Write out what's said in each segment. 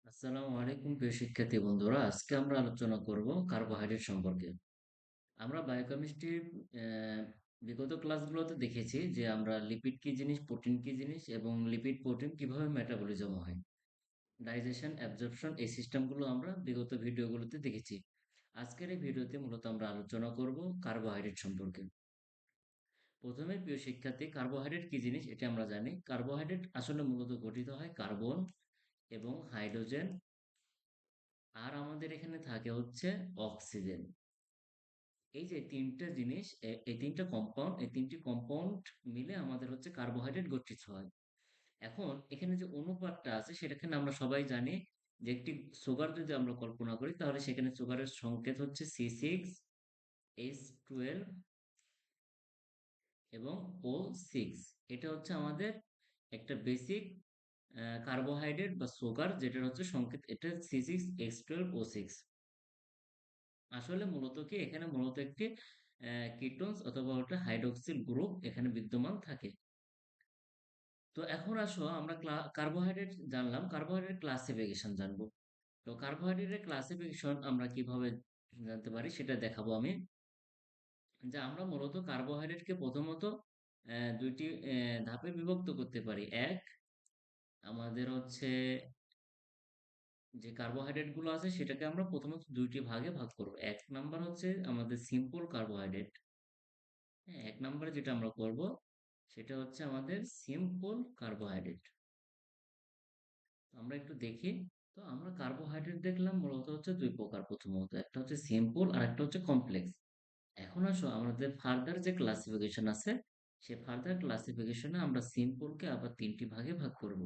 আসসালামু আলাইকুম প্রিয় শিক্ষার্থী বন্ধুরা, আজকে আমরা আলোচনা করব কার্বোহাইড্রেট সম্পর্কে। আমরা বায়োকেমিস্ট্রির বিগত ক্লাসগুলোতে দেখেছি যে আমরা লিপিড কি জিনিস, প্রোটিন কি জিনিস এবং লিপিড প্রোটিন কিভাবে মেটাবলিজম হয়, ডাইজেশন, অ্যাবজর্পশন, এই সিস্টেমগুলো আমরা বিগত ভিডিওগুলোতে দেখেছি। আজকের এই ভিডিওতে মূলত আমরা আলোচনা করব কার্বোহাইড্রেট সম্পর্কে। প্রথমে প্রিয় শিক্ষার্থী, কার্বোহাইড্রেট কি জিনিস এটি আমরা জানি। কার্বোহাইড্রেট আসলে মূলত গঠিত হয় কার্বন এবং হাইড্রোজেন, আর আমাদের এখানে থাকে হচ্ছে অক্সিজেন। এই যে তিনটা জিনিস, এই তিনটা কম্পাউন্ড, এই তিনটি কম্পাউন্ড মিলে আমাদের হচ্ছে কার্বোহাইড্রেট গঠিত হয়। এখন এখানে যে অনুপাতটা আছে সেটাকে আমরা সবাই জানি যে একটি সুগার যদি আমরা কল্পনা করি তাহলে সেখানে সুগারের সংকেত হচ্ছে C6H12 এবং O6। এটা হচ্ছে আমাদের একটা বেসিক কার্বোহাইড্রেট বা সুগার, যেটা হচ্ছে সংকেত, এটা C6H12O6। আসলে মূলত কি এখানে মূলত একটি কিটোনস অথবা ওটা হাইড্রোক্সিল গ্রুপ এখানে বিদ্যমান থাকে। তো এখন আসো আমরা কার্বোহাইড্রেট জানলাম, কার্বোহাইড্রেট ক্লাসিফিকেশন জানবো। তো কার্বোহাইড্রেটের ক্লাসিফিকেশন আমরা কিভাবে জানতে পারি সেটা দেখাবো আমি। যে আমরা মূলত কার্বোহাইড্রেটকে প্রথমত দুইটি ধাপে বিভক্ত করতে পারি। এক, আমাদের হচ্ছে যে কার্বোহাইড্রেট গুলো আছে সেটাকে আমরা প্রথমত দুইটি ভাগে ভাগ করবো। এক নাম্বার হচ্ছে আমাদের সিম্পল কার্বোহাইড্রেট। হ্যাঁ, এক নম্বরে যেটা আমরা করব সেটা হচ্ছে আমাদের সিম্পল কার্বোহাইড্রেট। আমরা একটু দেখি। তো আমরা কার্বোহাইড্রেট দেখলাম মূলত হচ্ছে দুই প্রকার, প্রথমত একটা হচ্ছে সিম্পল আর একটা হচ্ছে কমপ্লেক্স। এখন আসো আমাদের ফার্দার যে ক্লাসিফিকেশন আছে, সে ফার্দার ক্লাসিফিকেশনে আমরা সিম্পলকে আবার তিনটি ভাগে ভাগ করব।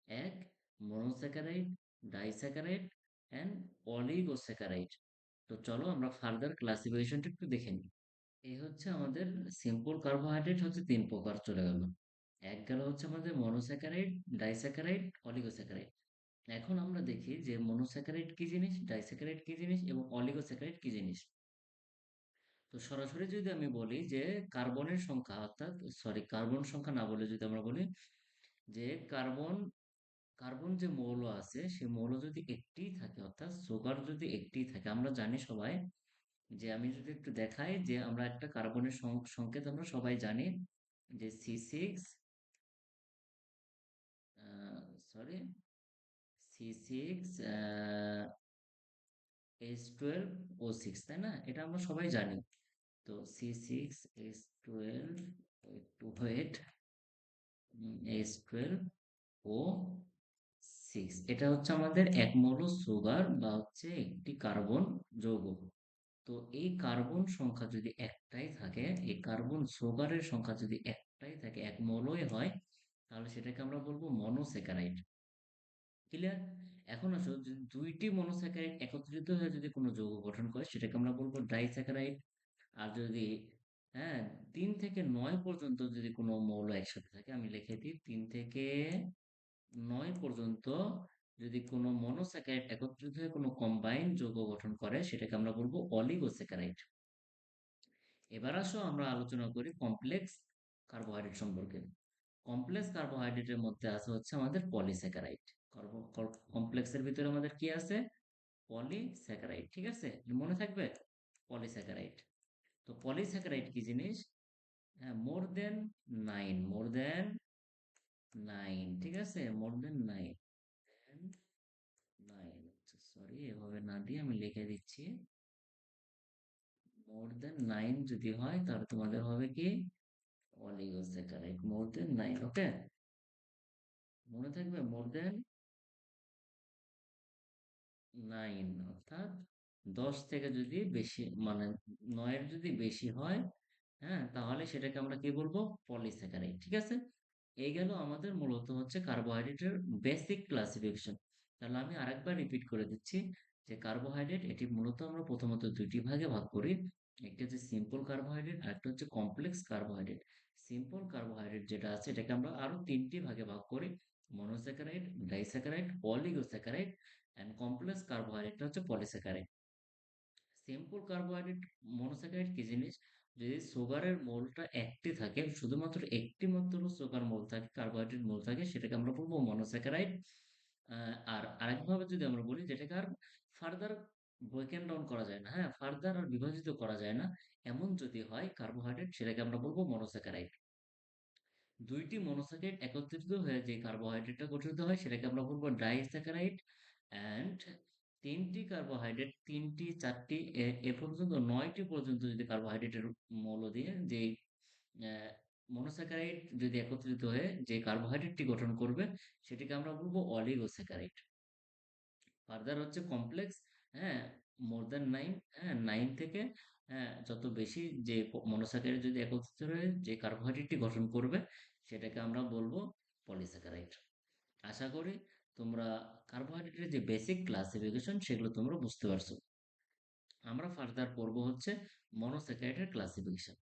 এক, মনোস্যাকারাইড, ডাইস্যাকারাইড অ্যান্ড অলিগোস্যাকারাইড। তো চলো আমরা ফার্দার ক্লাসিফিকেশনটা একটু দেখে নিই। এই হচ্ছে আমাদের সিম্পল কার্বোহাইড্রেট হচ্ছে তিন প্রকার চলে গেল। এক গেল হচ্ছে আমাদের মনোস্যাকারাইড, ডাইস্যাকারাইড, অলিগোস্যাকারাইড। এখন আমরা দেখি যে মনোস্যাকারাইড কি জিনিস, ডাইস্যাকারাইড কি জিনিস এবং অলিগোস্যাকারাইড কি জিনিস। তো সরাসরি যদি আমি বলি যে কার্বনের সংখ্যা, অর্থাৎ সরি, কার্বন সংখ্যা না বলে যদি আমরা বলি যে কার্বন কার্বন যে মৌল আছে সে মৌল যদি একটিই থাকে, অর্থাৎ সুগার যদি একটিই থাকে, আমরা জানি সবাই যে আমি যদি একটু দেখাই যে আমরা একটা কার্বনের সংকেত আমরা সবাই জানি যে C6, সরি, C6 H12O6, তাই না? এটা আমরা সবাই জানি। তো C6H12, একটু ওয়েট, H12O6, এটা হচ্ছে আমাদের এক মৌল সুগার বা হচ্ছে একটি কার্বন যৌগ। তো এই কার্বন সংখ্যা যদি একটাই থাকে, এই কার্বন সুগারের সংখ্যা যদি একটাই থাকে, এক মৌলই হয়, তাহলে সেটাকে আমরা বলবো মনোস্যাকারাইড। ক্লিয়ার? এখন আসো, যদি দুইটি মনোস্যাকারাইড একত্রিত হয়ে যদি কোনো যৌগ গঠন করে সেটাকে আমরা বলবো ডাইস্যাকারাইড। আর যদি, হ্যাঁ, 3 থেকে 9 পর্যন্ত যদি কোনো মৌল একসাথে থাকে, আমি লিখে দিই 3 থেকে 9 পর্যন্ত যদি কোনো মনোস্যাকারাইড একত্রিত হয়ে কোনো কম্বাইন্ড যৌগ গঠন করে সেটাকে আমরা বলবো অলিগোস্যাকারাইড। এবার আসো আমরা আলোচনা করি কমপ্লেক্স কার্বোহাইড্রেট সম্পর্কে। কমপ্লেক্স কার্বোহাইড্রেটের মধ্যে আছে হচ্ছে আমাদের পলিস্যাকারাইড। কমপ্লেক্সের ভিতরে আমাদের কি আছে? পলিস্যাকারাইড, ঠিক আছে? মনে থাকবে, পলিস্যাকারাইড। তো পলিস্যাকারাইড কি জিনিস? হ্যাঁ, মোর দেন 9, ঠিক আছে? মোর দেন 9, সরি, এভাবে না দিয়ে আমি লিখে দিচ্ছি। মোর দেন 9 যদি হয় তাহলে তোমাদের হবে কি? অলিগোস্যাকারাইড। মোর দেন 9, ওকে? মনে থাকবে, মোর দেন 9, অর্থাৎ 10 থেকে যদি বেশি, মানে 9-এর যদি বেশি হয়, হ্যাঁ, তাহলে সেটাকে আমরা কি বলবো? পলিস্যাকারাইড, ঠিক আছে? এই গেল আমাদের মূলত হচ্ছে কার্বোহাইড্রেটের বেসিক ক্লাসিফিকেশন। তাহলে আমি আরেকবার রিপিট করে দিচ্ছি যে কার্বোহাইড্রেট এটি মূলত আমরা প্রথমত দুইটি ভাগে ভাগ করি। একটা হচ্ছে সিম্পল কার্বোহাইড্রেট আর একটা হচ্ছে কমপ্লেক্স কার্বোহাইড্রেট। সিম্পল কার্বোহাইড্রেট যেটা আছে এটাকে আমরা আরো তিনটি ভাগে ভাগ করি: monosaccharide, disaccharide, oligosaccharide and complex carbohydrate হচ্ছে পলিস্যাকারাইড। সিম্পল কার্বোহাইড্রেট, মনোস্যাকারাইড কি জিনিস? যদি সুগারের মোলটা একটি থাকে, শুধুমাত্র একটি মাত্র সুগার মোল থাকে, কার্বোহাইড্রেট মোল থাকে, সেটাকে আমরা বলবো মনোস্যাকারাইড। আর আরেকভাবে যদি আমরা বলি, যেটাকে আর ফার্দার ব্রেকেন ডাউন করা যায় না, হ্যাঁ, ফার্দার আর বিভাজিত করা যায় না, এমন যদি হয় কার্বোহাইড্রেট, সেটাকে আমরা বলবো মনোস্যাকারাইড। দুইটি মনোস্যাকারাইড একত্রিত হয়ে যে কার্বোহাইড্রেটটা গঠিত হয় সেটাকে আমরা বলবো ডাইস্যাকারাইড। অ্যান্ড তিনটি কার্বোহাইড্রেট, তিনটি, চারটি, এ পর্যন্ত 9টি পর্যন্ত যদি কার্বোহাইড্রেটের মৌল দিয়ে যে মনোস্যাকারাইড যদি একত্রিত হয়ে যে কার্বোহাইড্রেটটি গঠন করবে, সেটিকে আমরা বলবো অলিগোস্যাকারাইড। ফার্দার হচ্ছে কমপ্লেক্স, হ্যাঁ, মোর দ্যান 9, হ্যাঁ, 9 থেকে, হ্যাঁ, যত বেশি যে মনোস্যাকারাইড যদি একত্রিত হয়ে যে কার্বোহাইড্রেটটি গঠন করবে, সেটাকে আমরা বলবো পলিস্যাকারাইড। আশা করি তোমরা কার্বোহাইড্রেটের যে বেসিক ক্লাসিফিকেশন সেগুলো তোমরা বুঝতে পারছো। আমরা ফার্দার পড়বো হচ্ছে মনোস্যাকারাইডের ক্লাসিফিকেশন।